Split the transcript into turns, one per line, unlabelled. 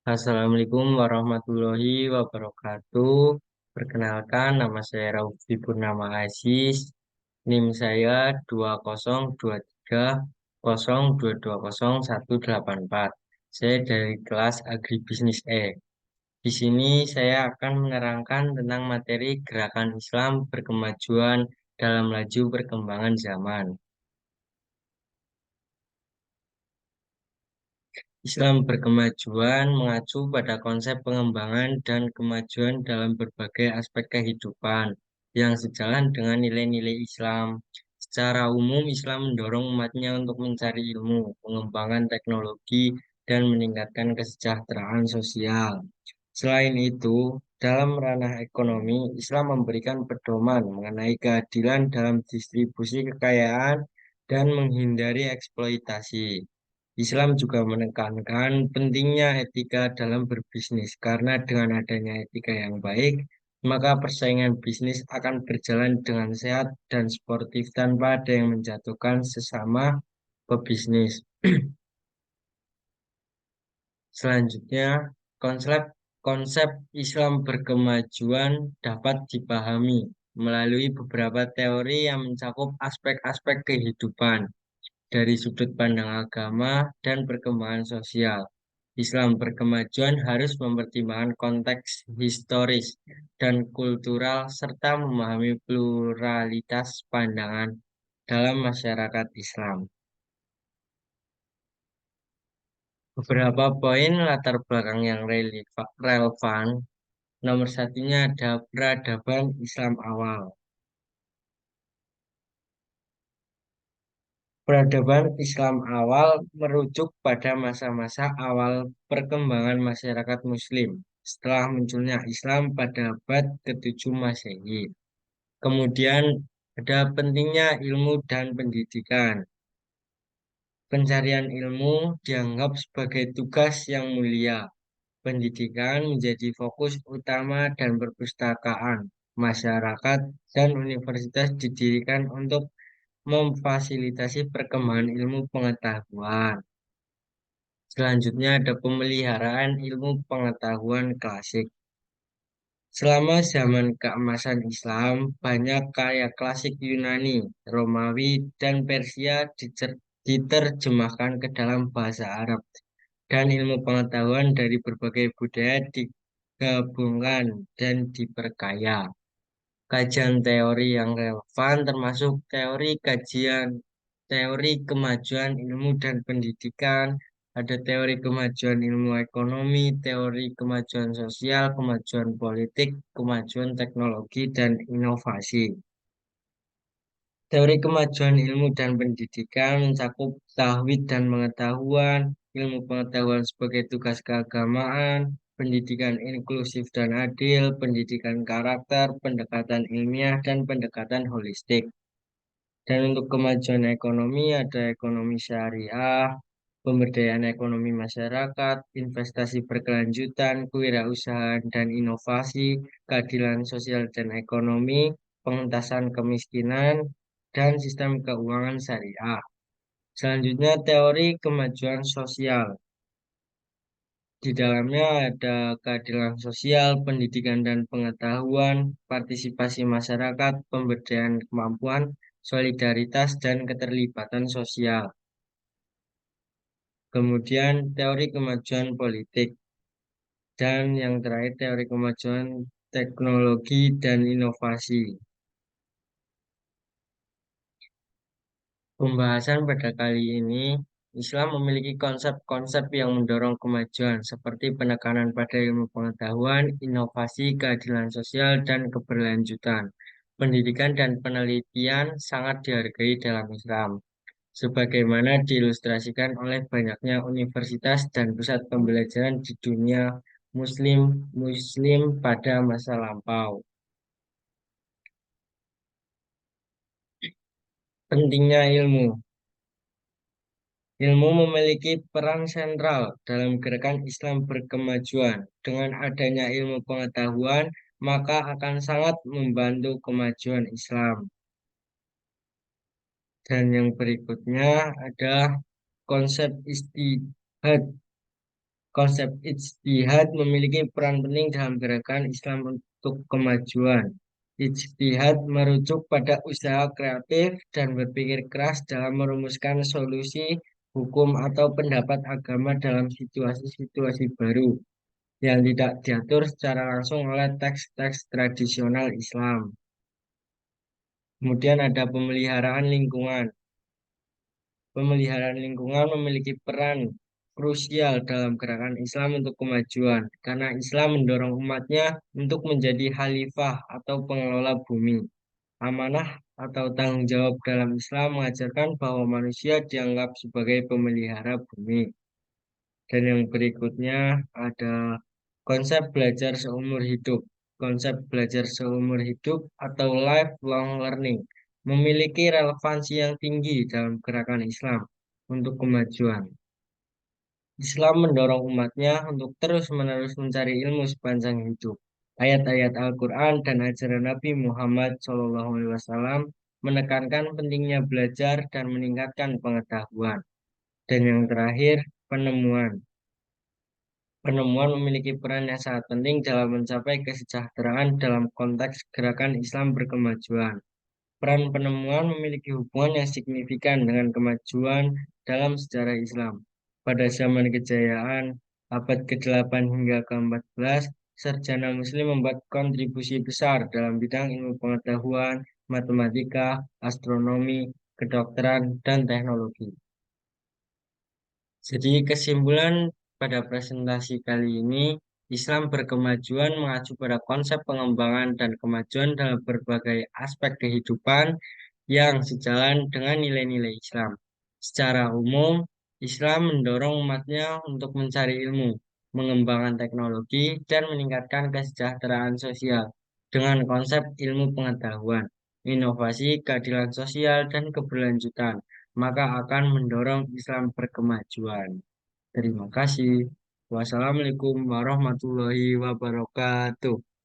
Assalamualaikum warahmatullahi wabarakatuh. Perkenalkan, nama saya Raufi Purnama Aziz. NIM saya 20230220184. Saya dari kelas Agribisnis E. Di sini saya akan menerangkan tentang materi gerakan Islam berkemajuan dalam laju perkembangan zaman. Islam berkemajuan mengacu pada konsep pengembangan dan kemajuan dalam berbagai aspek kehidupan yang sejalan dengan nilai-nilai Islam. Secara umum, Islam mendorong umatnya untuk mencari ilmu, mengembangkan teknologi, dan meningkatkan kesejahteraan sosial. Selain itu, dalam ranah ekonomi, Islam memberikan pedoman mengenai keadilan dalam distribusi kekayaan dan menghindari eksploitasi. Islam juga menekankan pentingnya etika dalam berbisnis, karena dengan adanya etika yang baik, maka persaingan bisnis akan berjalan dengan sehat dan sportif tanpa ada yang menjatuhkan sesama pebisnis. Selanjutnya, konsep konsep Islam berkemajuan dapat dipahami melalui beberapa teori yang mencakup aspek-aspek kehidupan dari sudut pandang agama dan perkembangan sosial. Islam berkemajuan harus mempertimbangkan konteks historis dan kultural serta memahami pluralitas pandangan dalam masyarakat Islam. Beberapa poin latar belakang yang relevan. Nomor satunya ada peradaban Islam awal. Peradaban Islam awal merujuk pada masa-masa awal perkembangan masyarakat Muslim setelah munculnya Islam pada abad ke-7 Masehi. Kemudian ada pentingnya ilmu dan pendidikan. Pencarian ilmu dianggap sebagai tugas yang mulia. Pendidikan menjadi fokus utama dan perpustakaan. Masyarakat dan universitas didirikan untuk memfasilitasi perkembangan ilmu pengetahuan. Selanjutnya ada pemeliharaan ilmu pengetahuan klasik. Selama zaman keemasan Islam, banyak karya klasik Yunani, Romawi, dan Persia diterjemahkan ke dalam bahasa Arab, dan ilmu pengetahuan dari berbagai budaya digabungkan dan diperkaya. Kajian teori yang relevan termasuk teori kemajuan ilmu dan pendidikan, ada teori kemajuan ilmu ekonomi, teori kemajuan sosial, kemajuan politik, kemajuan teknologi, dan inovasi. Teori kemajuan ilmu dan pendidikan mencakup tauhid dan pengetahuan, ilmu pengetahuan sebagai tugas keagamaan, pendidikan inklusif dan adil, pendidikan karakter, pendekatan ilmiah, dan pendekatan holistik. Dan untuk kemajuan ekonomi ada ekonomi syariah, pemberdayaan ekonomi masyarakat, investasi berkelanjutan, kewirausahaan dan inovasi, keadilan sosial dan ekonomi, pengentasan kemiskinan, dan sistem keuangan syariah. Selanjutnya teori kemajuan sosial. Di dalamnya ada keadilan sosial, pendidikan dan pengetahuan, partisipasi masyarakat, pemberdayaan kemampuan, solidaritas, dan keterlibatan sosial. Kemudian teori kemajuan politik. Dan yang terakhir teori kemajuan teknologi dan inovasi. Pembahasan pada kali ini, Islam memiliki konsep-konsep yang mendorong kemajuan seperti penekanan pada ilmu pengetahuan, inovasi, keadilan sosial, dan keberlanjutan. Pendidikan dan penelitian sangat dihargai dalam Islam, sebagaimana diilustrasikan oleh banyaknya universitas dan pusat pembelajaran di dunia Muslim pada masa lampau. Pentingnya ilmu. Ilmu memiliki peran sentral dalam gerakan Islam berkemajuan. Dengan adanya ilmu pengetahuan, maka akan sangat membantu kemajuan Islam. Dan yang berikutnya ada konsep istihad. Konsep ijtihad memiliki peran penting dalam gerakan Islam untuk kemajuan. Ijtihad merujuk pada usaha kreatif dan berpikir keras dalam merumuskan solusi hukum atau pendapat agama dalam situasi-situasi baru yang tidak diatur secara langsung oleh teks-teks tradisional Islam. Kemudian ada pemeliharaan lingkungan. Pemeliharaan lingkungan memiliki peran krusial dalam gerakan Islam untuk kemajuan, karena Islam mendorong umatnya untuk menjadi khalifah atau pengelola bumi. Amanah atau tanggung jawab dalam Islam mengajarkan bahwa manusia dianggap sebagai pemelihara bumi. Dan yang berikutnya ada konsep belajar seumur hidup. Konsep belajar seumur hidup atau lifelong learning memiliki relevansi yang tinggi dalam gerakan Islam untuk kemajuan. Islam mendorong umatnya untuk terus-menerus mencari ilmu sepanjang hidup. Ayat-ayat Al-Quran dan ajaran Nabi Muhammad SAW menekankan pentingnya belajar dan meningkatkan pengetahuan. Dan yang terakhir, penemuan. Penemuan memiliki peran yang sangat penting dalam mencapai kesejahteraan dalam konteks gerakan Islam berkemajuan. Peran penemuan memiliki hubungan yang signifikan dengan kemajuan dalam sejarah Islam. Pada zaman kejayaan, abad ke-8 hingga ke-14, sarjana Muslim membuat kontribusi besar dalam bidang ilmu pengetahuan, matematika, astronomi, kedokteran, dan teknologi. Jadi kesimpulan pada presentasi kali ini, Islam berkemajuan mengacu pada konsep pengembangan dan kemajuan dalam berbagai aspek kehidupan yang sejalan dengan nilai-nilai Islam. Secara umum, Islam mendorong umatnya untuk mencari ilmu, mengembangkan teknologi, dan meningkatkan kesejahteraan sosial dengan konsep ilmu pengetahuan, inovasi, keadilan sosial, dan keberlanjutan, maka akan mendorong Islam berkemajuan. Terima kasih. Wassalamualaikum warahmatullahi wabarakatuh.